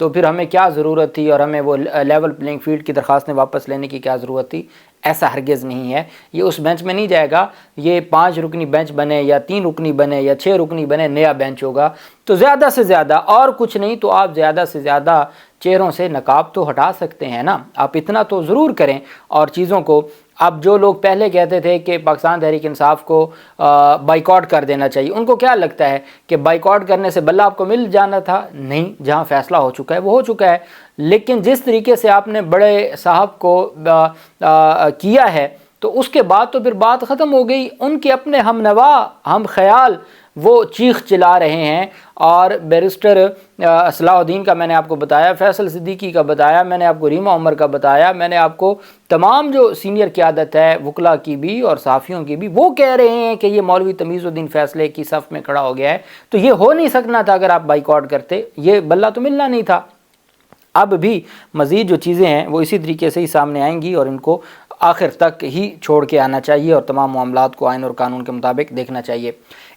تو پھر ہمیں کیا ضرورت تھی اور ہمیں وہ لیول پلینگ فیلڈ کی درخواستیں واپس لینے کی کیا ضرورت تھی؟ ایسا ہرگز نہیں ہے. یہ اس بینچ میں نہیں جائے گا. یہ 5 رکنی بینچ بنے یا 3 رکنی بنے یا 6 رکنی بنے، نیا بینچ ہوگا. تو زیادہ سے زیادہ اور کچھ نہیں تو آپ زیادہ سے زیادہ چہروں سے نقاب تو ہٹا سکتے ہیں نا. آپ اتنا تو ضرور کریں. اور چیزوں کو اب جو لوگ پہلے کہتے تھے کہ پاکستان تحریک انصاف کو بائیکاٹ کر دینا چاہیے، ان کو کیا لگتا ہے کہ بائیکاٹ کرنے سے بلہ آپ کو مل جانا تھا؟ نہیں، جہاں فیصلہ ہو چکا ہے وہ ہو چکا ہے. لیکن جس طریقے سے آپ نے بڑے صاحب کو کیا ہے تو اس کے بعد تو پھر بات ختم ہو گئی. ان کے اپنے ہم نوا ہم خیال وہ چیخ چلا رہے ہیں. اور بیرسٹر صلاح الدین کا میں نے آپ کو بتایا، فیصل صدیقی کا بتایا، میں نے آپ کو ریما عمر کا بتایا، میں نے آپ کو تمام جو سینئر قیادت ہے وکلا کی بھی اور صحافیوں کی بھی، وہ کہہ رہے ہیں کہ یہ مولوی تمیز الدین فیصلے کی صف میں کھڑا ہو گیا ہے. تو یہ ہو نہیں سکنا تھا اگر آپ بائیکاٹ کرتے، یہ بلہ تو ملنا نہیں تھا. اب بھی مزید جو چیزیں ہیں وہ اسی طریقے سے ہی سامنے آئیں گی اور ان کو آخر تک ہی چھوڑ کے آنا چاہیے اور تمام معاملات کو آئین اور قانون کے مطابق دیکھنا چاہیے.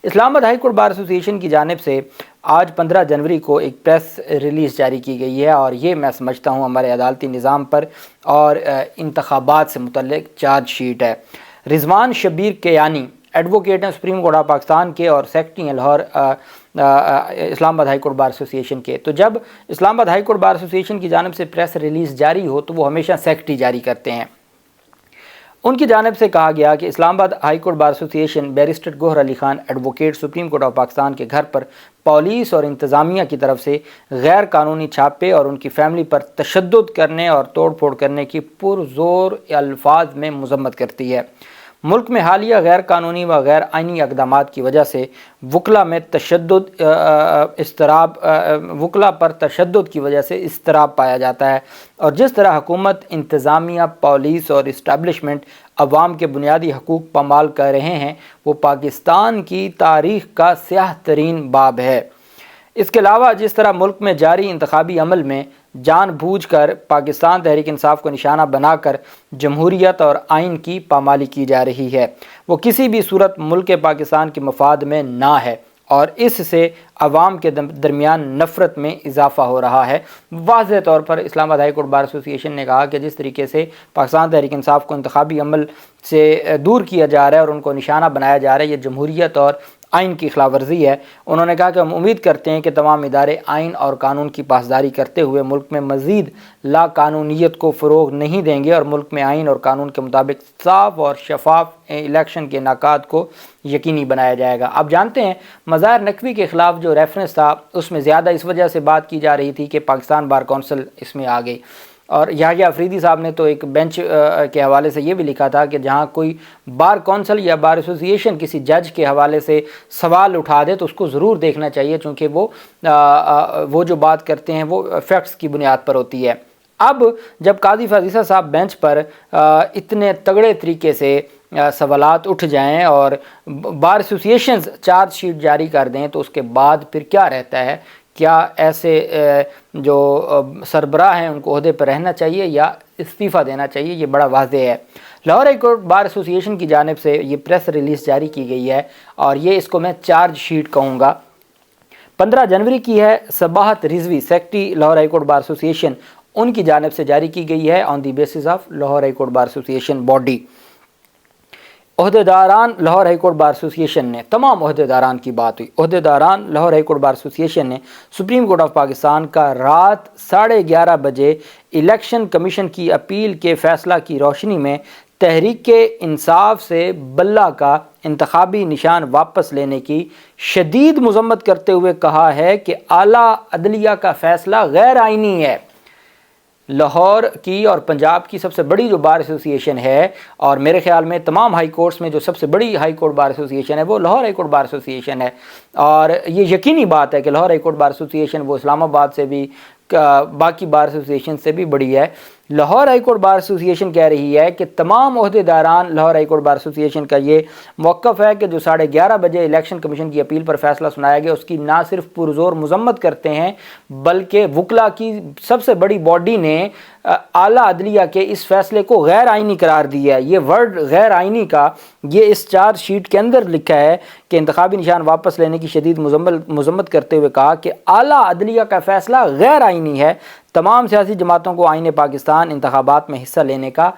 اسلام آباد ہائی کورٹ بار ایسوسی کی جانب سے آج 15 جنوری کو ایک پریس ریلیز جاری کی گئی ہے اور یہ میں سمجھتا ہوں ہمارے عدالتی نظام پر اور انتخابات سے متعلق چارج شیٹ ہے. رضوان شبیر کیانی ایڈوکیٹ ہیں سپریم کورٹ آف پاکستان کے اور سیکرٹری ہیں لاہور اسلام آباد ہائی کورٹ بار ایسوسی کے. تو جب اسلام آباد ہائی کورٹ بار ایسوسی کی جانب سے پریس ریلیز جاری ہو تو وہ ہمیشہ سیکرٹری جاری کرتے ہیں. ان کی جانب سے کہا گیا کہ اسلام آباد high court bar association barrister Gohar Ali Khan advocate supreme court of Pakistan کے گھر پر پولیس اور انتظامیہ کی طرف سے غیر قانونی چھاپے اور ان کی فیملی پر تشدد کرنے اور توڑ پھوڑ کرنے کی پرزور الفاظ میں مذمت کرتی ہے. ملک میں حالیہ غیر قانونی و غیر آئینی اقدامات کی وجہ سے وکلا پر تشدد کی وجہ سے اضطراب پایا جاتا ہے. اور جس طرح حکومت، انتظامیہ، پولیس اور اسٹیبلشمنٹ عوام کے بنیادی حقوق پامال کر رہے ہیں وہ پاکستان کی تاریخ کا سیاہ ترین باب ہے. اس کے علاوہ جس طرح ملک میں جاری انتخابی عمل میں جان بوجھ کر پاکستان تحریک انصاف کو نشانہ بنا کر جمہوریت اور آئین کی پامالی کی جا رہی ہے، وہ کسی بھی صورت ملک پاکستان کے مفاد میں نہ ہے اور اس سے عوام کے درمیان نفرت میں اضافہ ہو رہا ہے. واضح طور پر اسلام آباد ہائی کورٹ بار ایسوسی نے کہا کہ جس طریقے سے پاکستان تحریک انصاف کو انتخابی عمل سے دور کیا جا رہا ہے اور ان کو نشانہ بنایا جا رہا ہے، یہ جمہوریت اور آئین کی خلاف ورزی ہے. انہوں نے کہا کہ ہم امید کرتے ہیں کہ تمام ادارے آئین اور قانون کی پاسداری کرتے ہوئے ملک میں مزید لا قانونیت کو فروغ نہیں دیں گے اور ملک میں آئین اور قانون کے مطابق صاف اور شفاف الیکشن کے انعقاد کو یقینی بنایا جائے گا. آپ جانتے ہیں مظاہر نقوی کے خلاف جو ریفرنس تھا اس میں زیادہ اس وجہ سے بات کی جا رہی تھی کہ پاکستان بار کونسل اس میں آ گئی. اور یحییٰ افریدی صاحب نے تو ایک بینچ کے حوالے سے یہ بھی لکھا تھا کہ جہاں کوئی بار کونسل یا بار ایسوسی کسی جج کے حوالے سے سوال اٹھا دے تو اس کو ضرور دیکھنا چاہیے، چونکہ وہ جو بات کرتے ہیں وہ فیکٹس کی بنیاد پر ہوتی ہے. اب جب قاضی فاضل صاحب بینچ پر اتنے تگڑے طریقے سے سوالات اٹھ جائیں اور بار ایسوسیشنز چارج شیٹ جاری کر دیں تو اس کے بعد پھر کیا رہتا ہے؟ کیا ایسے جو سربراہ ہیں ان کو عہدے پر رہنا چاہیے یا استعفیٰ دینا چاہیے؟ یہ بڑا واضح ہے. لاہور ہائی کورٹ بار ایسوسی کی جانب سے یہ پریس ریلیز جاری کی گئی ہے اور یہ اس کو میں چارج شیٹ کہوں گا. 15 جنوری کی ہے. Sabahat Rizvi secretary Lahore high court bar association کی جانب سے جاری کی گئی ہے on the basis of Lahore high court bar association body. عہدیداران Lahore high court bar association نے، تمام عہدیداران کی بات ہوئی، عہدیداران Lahore high court bar association نے سپریم کورٹ آف پاکستان کا رات 11:30 بجے الیکشن کمیشن کی اپیل کے فیصلہ کی روشنی میں تحریک انصاف سے بلہ کا انتخابی نشان واپس لینے کی شدید مذمت کرتے ہوئے کہا ہے کہ اعلیٰ عدلیہ کا فیصلہ غیر آئینی ہے. لاہور کی اور پنجاب کی سب سے بڑی جو بار ایسوسی ہے اور میرے خیال میں تمام ہائی کورٹس میں جو سب سے بڑی ہائی کورٹ بار ایسوسی ہے وہ لاہور ہائی کورٹ بار ایسوسی ہے. اور یہ یقینی بات ہے کہ لاہور ہائی کورٹ بار ایسوسی وہ اسلام آباد سے بھی باقی بار ایسوسیشن سے بھی بڑی ہے. لاہور ہائی کورٹ بار ایسوسی کہہ رہی ہے کہ تمام عہدیداران لاہور ہائی کورٹ بار ایسوسی کا یہ موقف ہے کہ جو 11:30 بجے الیکشن کمیشن کی اپیل پر فیصلہ سنایا گیا اس کی نہ صرف پرزور مذمت کرتے ہیں بلکہ وکلا کی سب سے بڑی باڈی نے اعلیٰ عدلیہ کے اس فیصلے کو غیر آئینی قرار دیا ہے. یہ ورڈ غیر آئینی کا یہ اس چارج شیٹ کے اندر لکھا ہے کہ انتخابی نشان واپس لینے کی کی شدید مذمت کرتے ہوئے کہا کہ اعلیٰ عدلیہ کا فیصلہ غیر آئینی ہے، تمام سیاسی جماعتوں کو آئین پاکستان انتخابات میں حصہ لینے کا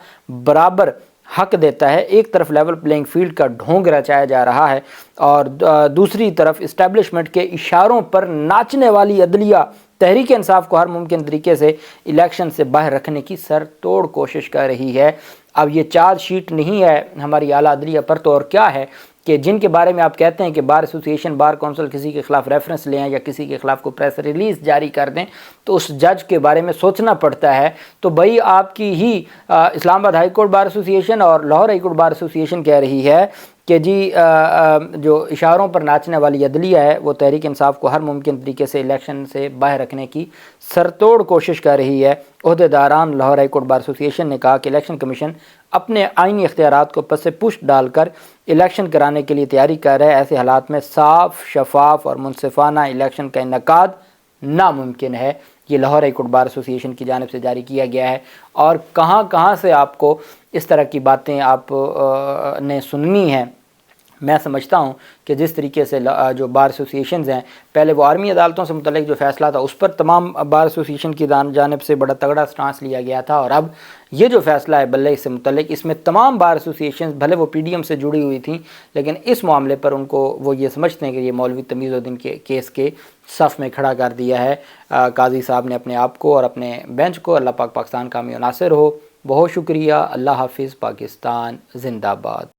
برابر حق دیتا ہے۔ ایک طرف لیول پلینگ فیلڈ کا ڈھونگ رچایا جا رہا ہے اور دوسری طرف اسٹیبلشمنٹ کے اشاروں پر ناچنے والی عدلیہ تحریک انصاف کو ہر ممکن طریقے سے الیکشن سے باہر رکھنے کی سر توڑ کوشش کر رہی ہے۔ اب یہ چارج شیٹ نہیں ہے ہماری اعلیٰ عدلیہ پر، تو اور کیا ہے کہ جن کے بارے میں آپ کہتے ہیں کہ بار ایسوسی ایشن، بار کونسل کسی کے خلاف ریفرنس لیں یا کسی کے خلاف کوئی پریس ریلیز جاری کر دیں تو اس جج کے بارے میں سوچنا پڑتا ہے۔ تو بھائی آپ کی ہی اسلام آباد ہائی کورٹ بار ایسوسی ایشن اور لاہور ہائی کورٹ بار ایسوسی ایشن کہہ رہی ہے کہ جی جو اشاروں پر ناچنے والی عدلیہ ہے وہ تحریک انصاف کو ہر ممکن طریقے سے الیکشن سے باہر رکھنے کی سرتوڑ کوشش کر رہی ہے۔ عہدیداران لاہور ہائی کورٹ بار ایسوسی ایشن نے کہا کہ الیکشن کمیشن اپنے آئینی اختیارات کو پس پشت ڈال کر الیکشن کرانے کے لیے تیاری کر رہا ہے۔ ایسے حالات میں صاف، شفاف اور منصفانہ الیکشن کا انعقاد ناممکن ہے۔ یہ لاہور ہائی کورٹ بار ایسوسی ایشن کی جانب سے جاری کیا گیا ہے۔ اور کہاں سے آپ کو اس طرح کی باتیں آپ نے سننی ہیں؟ میں سمجھتا ہوں کہ جس طریقے سے جو بار ایسوسی ایشنز ہیں، پہلے وہ آرمی عدالتوں سے متعلق جو فیصلہ تھا اس پر تمام بار ایسوسی ایشن کی جانب سے بڑا تگڑا سٹانس لیا گیا تھا، اور اب یہ جو فیصلہ ہے بلے سے متعلق، اس میں تمام بار ایسوسی ایشنز بھلے وہ پی ڈی ایم سے جڑی ہوئی تھیں لیکن اس معاملے پر ان کو وہ یہ سمجھتے ہیں کہ یہ مولوی تمیز الدین کے کیس کے صف میں کھڑا کر دیا ہے۔ قاضی صاحب نے اپنے آپ کو اور اپنے بینچ کو، اللہ پاک پاکستان کا حامی و ناصر ہو۔ بہت شکریہ۔ اللہ حافظ۔ پاکستان زندہ باد۔